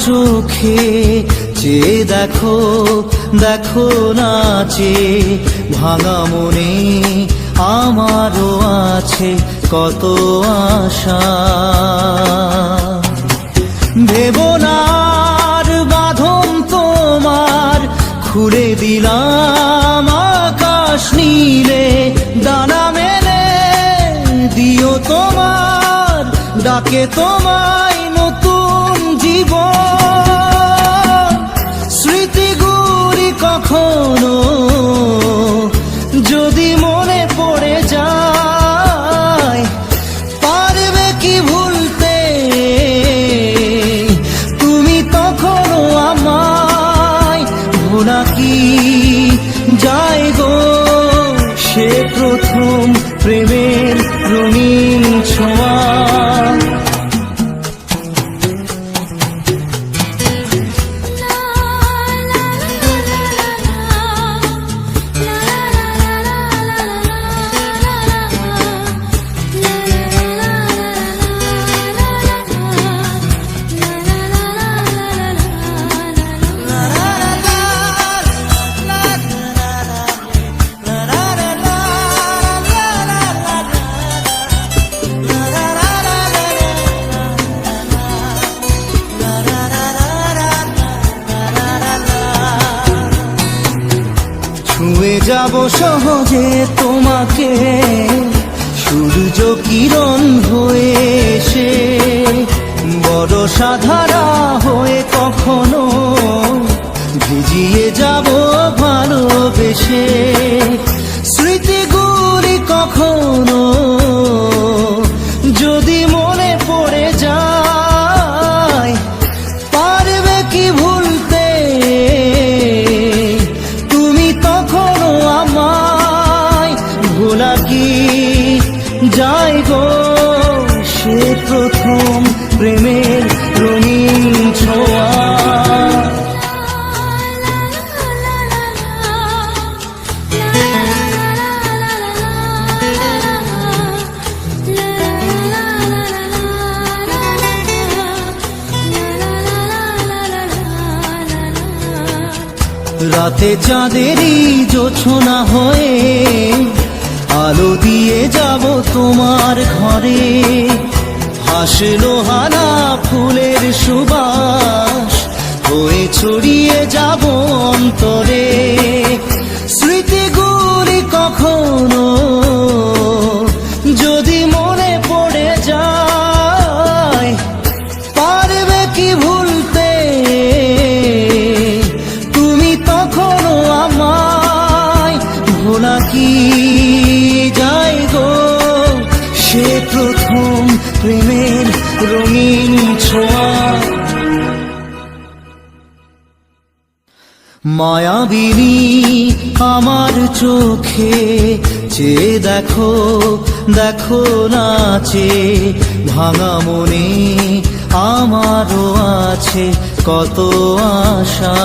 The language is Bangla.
চোখে চেয়ে দেখো, দেখো নাচে ভাঙা মনে আমারও আছে কত আশা। ভেবো না আর বাঁধন তোমার, খুলে দিলাম আকাশ নীলে, ডানা মেলে দিও তোমার ডাকে তোমায় নতুন জীবন। স্মৃতিগুলি কখনো যদি মনে পড়ে যায়, পারবে কি ভুলতে তুমি তখনও আমায়? ভোলা কি যায় গো সে প্রথম প্রেমের রঙিন ছোঁয়া। ছুঁয়ে যাব সহজে তোমাকে সূর্য কিরণ হয়ে এসে, বড় সাধারা হয়ে কখনো ভিজিয়ে যাব ভালোবেসে। স্মৃতিগুলি কখনো যদি মনে পড়ে যায়, পারবে কি ভুলতে তুমি তখনও আমায়? ভোলা কি যায় গো সে প্রথম প্রেমের রঙিন ছোঁয়া। রাতে চাঁদেরই জোছনা হয়ে আলো দিয়ে যাব তোমার ঘরে, হাসলো হানা ফুলের সুবাস হয়ে ছড়িয়ে যাব অন্তরে। স্মৃতিগুলি কখনো যদি মনে পড়ে যায়, পারবে কি ভুলতে তুমি তখনও আমায়? ভোলা কি যায় গো সে প্রথম প্রেমের রঙিন ছোঁয়া। মায়াবিনী আমার চোখে চেয়ে দেখো, দেখো নাচে ভাঙা মনে আমারও আছে কত আশা।